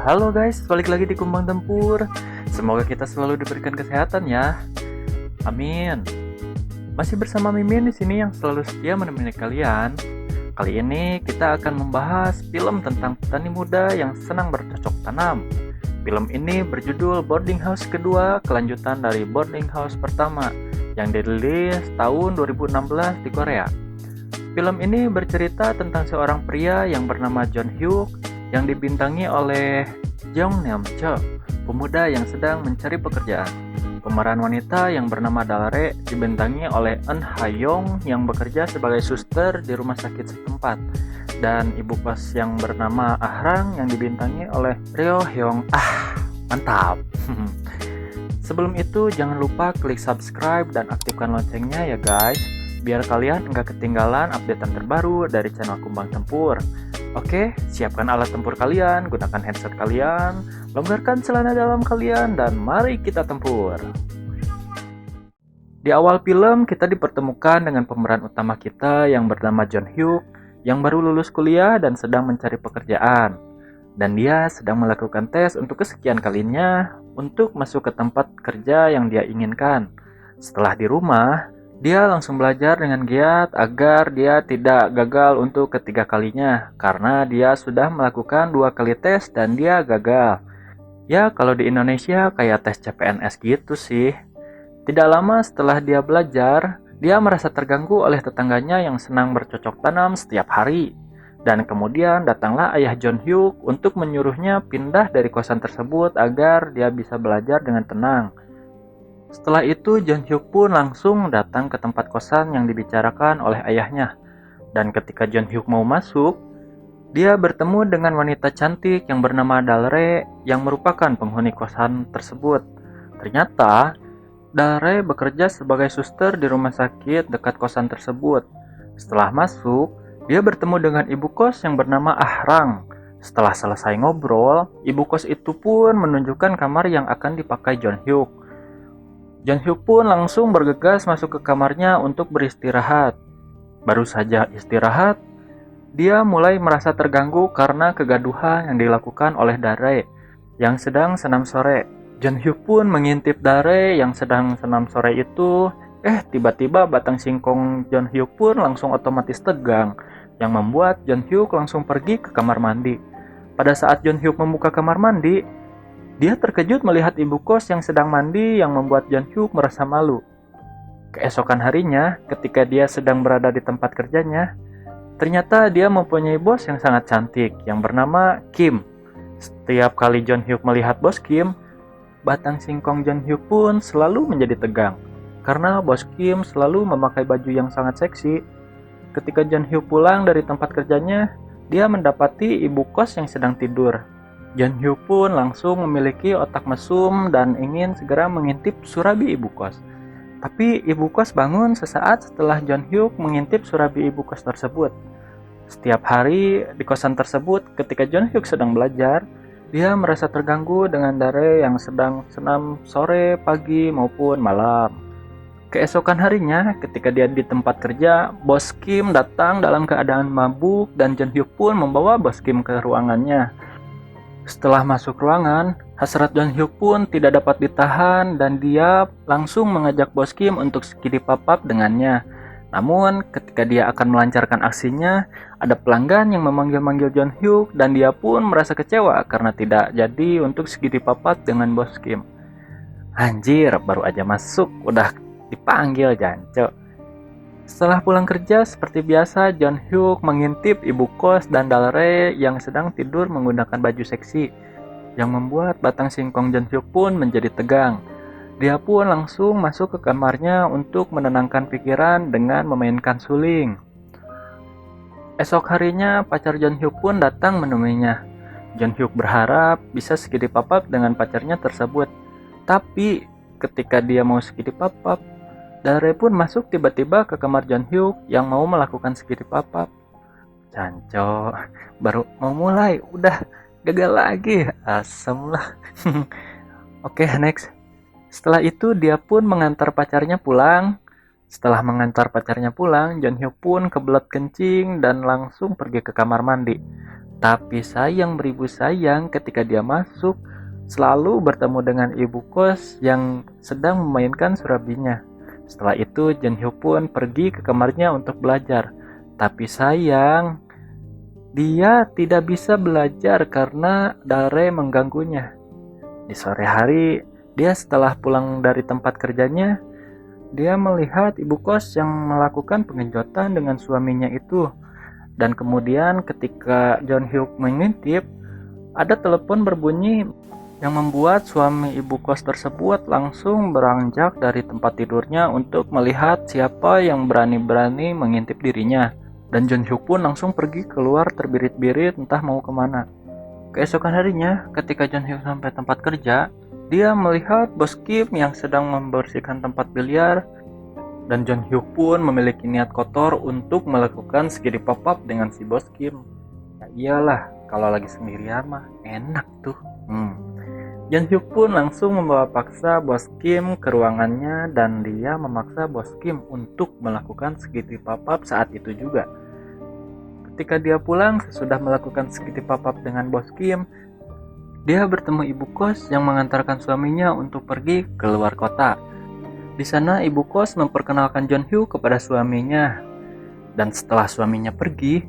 Halo guys, balik lagi di Kumbang Tempur. Semoga kita selalu diberikan kesehatan ya. Amin. Masih bersama Mimin di sini yang selalu setia menemani kalian. Kali ini kita akan membahas film tentang petani muda yang senang bercocok tanam. Film ini berjudul Boarding House kedua, kelanjutan dari Boarding House pertama yang dirilis tahun 2016 di Korea. Film ini bercerita tentang seorang pria yang bernama John Hyuk yang dibintangi oleh Jong Nam Cho, pemuda yang sedang mencari pekerjaan. Pemeran wanita yang bernama Dalare dibintangi oleh Eun Ha Young yang bekerja sebagai suster di rumah sakit setempat, dan ibu kos yang bernama Ah Rang yang dibintangi oleh Ryo Hyung. Mantap. Sebelum itu jangan lupa klik subscribe dan aktifkan loncengnya ya guys, biar kalian nggak ketinggalan updatean terbaru dari channel Kumbang Tempur. Oke, siapkan alat tempur kalian, gunakan headset kalian, longgarkan celana dalam kalian, dan mari kita tempur. Di awal film, kita dipertemukan dengan pemeran utama kita yang bernama John Hyuk, yang baru lulus kuliah dan sedang mencari pekerjaan. Dan dia sedang melakukan tes untuk kesekian kalinya untuk masuk ke tempat kerja yang dia inginkan. Setelah di rumah, dia langsung belajar dengan giat agar dia tidak gagal untuk ketiga kalinya, karena dia sudah melakukan 2 kali tes dan dia gagal. Ya, kalau di Indonesia kayak tes CPNS gitu sih. Tidak lama setelah dia belajar, dia merasa terganggu oleh tetangganya yang senang bercocok tanam setiap hari. Dan kemudian datanglah ayah John Hyuk untuk menyuruhnya pindah dari kosan tersebut agar dia bisa belajar dengan tenang. Setelah itu, John Hyuk pun langsung datang ke tempat kosan yang dibicarakan oleh ayahnya. Dan ketika John Hyuk mau masuk, dia bertemu dengan wanita cantik yang bernama Dalre yang merupakan penghuni kosan tersebut. Ternyata, Dalre bekerja sebagai suster di rumah sakit dekat kosan tersebut. Setelah masuk, dia bertemu dengan ibu kos yang bernama Ah Rang. Setelah selesai ngobrol, ibu kos itu pun menunjukkan kamar yang akan dipakai John Hyuk. John Hyuk pun langsung bergegas masuk ke kamarnya untuk beristirahat. Baru saja istirahat, dia mulai merasa terganggu karena kegaduhan yang dilakukan oleh Dare yang sedang senam sore. John Hyuk pun mengintip Dare yang sedang senam sore itu. Tiba-tiba batang singkong John Hyuk pun langsung otomatis tegang, yang membuat John Hyuk langsung pergi ke kamar mandi. Pada saat John Hyuk membuka kamar mandi, dia terkejut melihat ibu kos yang sedang mandi yang membuat John Hyuk merasa malu. Keesokan harinya, ketika dia sedang berada di tempat kerjanya, ternyata dia mempunyai bos yang sangat cantik yang bernama Kim. Setiap kali John Hyuk melihat bos Kim, batang singkong John Hyuk pun selalu menjadi tegang, karena bos Kim selalu memakai baju yang sangat seksi. Ketika John Hyuk pulang dari tempat kerjanya, dia mendapati ibu kos yang sedang tidur. John Hyuk pun langsung memiliki otak mesum dan ingin segera mengintip surabi ibu kos. Tapi ibu kos bangun sesaat setelah John Hyuk mengintip surabi ibu kos tersebut. Setiap hari di kosan tersebut, ketika John Hyuk sedang belajar, dia merasa terganggu dengan Dare yang sedang senam sore, pagi, maupun malam. Keesokan harinya, ketika dia di tempat kerja, bos Kim datang dalam keadaan mabuk dan John Hyuk pun membawa bos Kim ke ruangannya. Setelah masuk ruangan, hasrat John Hyuk pun tidak dapat ditahan dan dia langsung mengajak bos Kim untuk skidi papap dengannya. Namun, ketika dia akan melancarkan aksinya, ada pelanggan yang memanggil-manggil John Hyuk dan dia pun merasa kecewa karena tidak jadi untuk skidi papap dengan bos Kim. Anjir, baru aja masuk, udah dipanggil janco. Setelah pulang kerja, seperti biasa, John Hyuk mengintip ibu kos dan Dalre yang sedang tidur menggunakan baju seksi, yang membuat batang singkong John Hyuk pun menjadi tegang. Dia pun langsung masuk ke kamarnya untuk menenangkan pikiran dengan memainkan suling. Esok harinya, pacar John Hyuk pun datang menemuinya. John Hyuk berharap bisa skidi papap dengan pacarnya tersebut. Tapi, ketika dia mau skidi papap, Dare pun masuk tiba-tiba ke kamar John Hyuk yang mau melakukan skidi papap. Canco, baru mau mulai, udah gagal lagi. Asem lah. Oke, next. Setelah itu dia pun mengantar pacarnya pulang. Setelah mengantar pacarnya pulang, John Hyuk pun kebelet kencing dan langsung pergi ke kamar mandi. Tapi sayang beribu sayang, ketika dia masuk, selalu bertemu dengan ibu kos yang sedang memainkan surabinya. Setelah itu Jun Hyuk pun pergi ke kamarnya untuk belajar. Tapi sayang, dia tidak bisa belajar karena Dare mengganggunya. Di sore hari, dia setelah pulang dari tempat kerjanya, dia melihat ibu kos yang melakukan pengenjotan dengan suaminya itu. Dan kemudian ketika Jun Hyuk mengintip, ada telepon berbunyi yang membuat suami ibu kos tersebut langsung beranjak dari tempat tidurnya untuk melihat siapa yang berani-berani mengintip dirinya. Dan Jun Hyuk pun langsung pergi keluar terbirit-birit entah mau kemana. Keesokan harinya, ketika Jun Hyuk sampai tempat kerja, dia melihat bos Kim yang sedang membersihkan tempat biliar. Dan Jun Hyuk pun memiliki niat kotor untuk melakukan skidi pop-up dengan si bos Kim. Ya iyalah, kalau lagi sendirian mah enak tuh. Jun Hyuk pun langsung membawa paksa bos Kim ke ruangannya dan dia memaksa bos Kim untuk melakukan skidi pop-up saat itu juga. Ketika dia pulang sesudah melakukan skidi pop-up dengan bos Kim, dia bertemu ibu kos yang mengantarkan suaminya untuk pergi ke luar kota. Di sana ibu kos memperkenalkan Jun Hyuk kepada suaminya. Dan setelah suaminya pergi,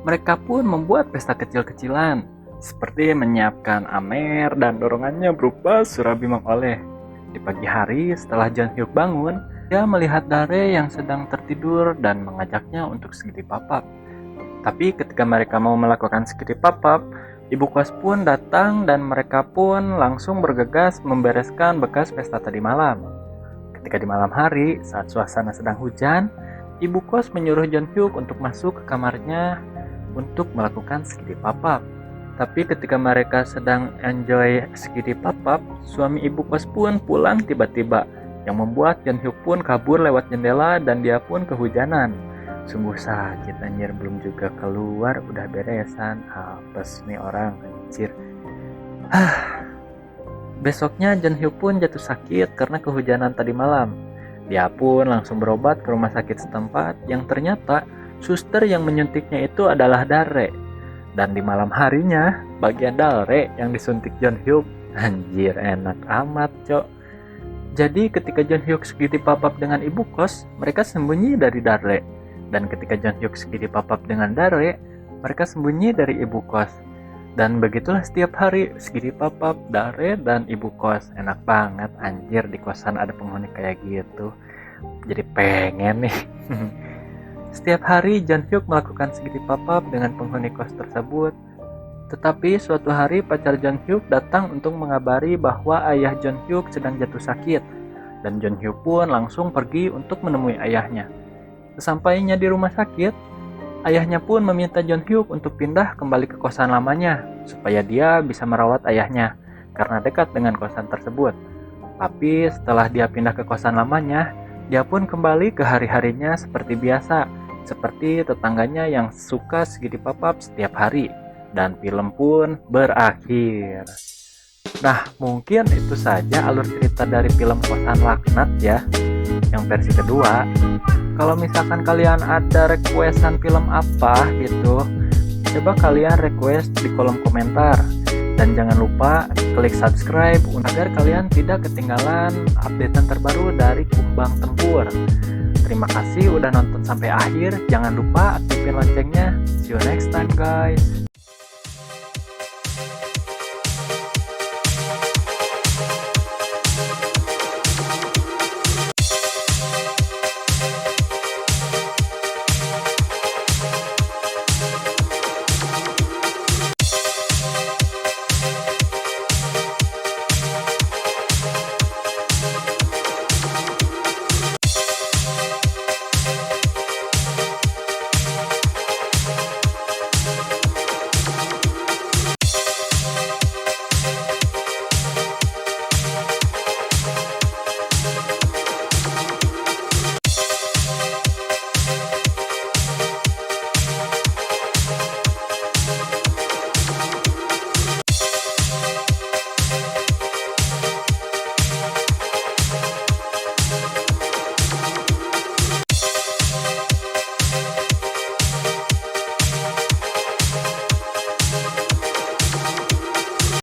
mereka pun membuat pesta kecil-kecilan, seperti menyiapkan amer dan dorongannya berupa surabi mengoleh. Di pagi hari setelah Jun Hyuk bangun, dia melihat Dare yang sedang tertidur dan mengajaknya untuk skidi pop-up. Tapi ketika mereka mau melakukan skidi pop-up, ibu kos pun datang dan mereka pun langsung bergegas membereskan bekas pesta tadi malam. Ketika di malam hari, saat suasana sedang hujan, ibu kos menyuruh Jun Hyuk untuk masuk ke kamarnya untuk melakukan skidi pop-up. Tapi ketika mereka sedang enjoy skidi pop-up, suami ibu kos pun pulang tiba-tiba, yang membuat Jun Hyuk pun kabur lewat jendela dan dia pun kehujanan. Sungguh sakit anjir, belum juga keluar udah beresan. Apes nih orang anjir. Besoknya Jun Hyuk pun jatuh sakit karena kehujanan tadi malam. Dia pun langsung berobat ke rumah sakit setempat yang ternyata suster yang menyuntiknya itu adalah Dare. Dan di malam harinya, bagian Dare yang disuntik Jun Hyuk. Anjir, enak amat, cok. Jadi ketika Jun Hyuk skidi pop-up dengan ibu kos, mereka sembunyi dari Dare. Dan ketika Jun Hyuk skidi pop-up dengan Dare, mereka sembunyi dari ibu kos. Dan begitulah setiap hari skidi pop-up Dare dan ibu kos. Enak banget anjir, di kosan ada penghuni kayak gitu. Jadi pengen nih. Setiap hari Jun Hyuk melakukan skidi pop-up dengan penghuni kos tersebut. Tetapi suatu hari pacar Jun Hyuk datang untuk mengabari bahwa ayah Jun Hyuk sedang jatuh sakit. Dan Jun Hyuk pun langsung pergi untuk menemui ayahnya. Sesampainya di rumah sakit, ayahnya pun meminta Jun Hyuk untuk pindah kembali ke kosan lamanya supaya dia bisa merawat ayahnya karena dekat dengan kosan tersebut. Tapi setelah dia pindah ke kosan lamanya, dia pun kembali ke hari-harinya seperti biasa, seperti tetangganya yang suka skidi pop-up setiap hari. Dan film pun berakhir. Nah, mungkin itu saja alur cerita dari film Kosan Laknat ya, yang versi kedua. Kalau misalkan kalian ada requestan film apa gitu, coba kalian request di kolom komentar. Dan jangan lupa klik subscribe agar kalian tidak ketinggalan updatean terbaru dari Kumbang Tempur. Terima kasih udah nonton sampai akhir. Jangan lupa aktifin loncengnya. See you next time guys.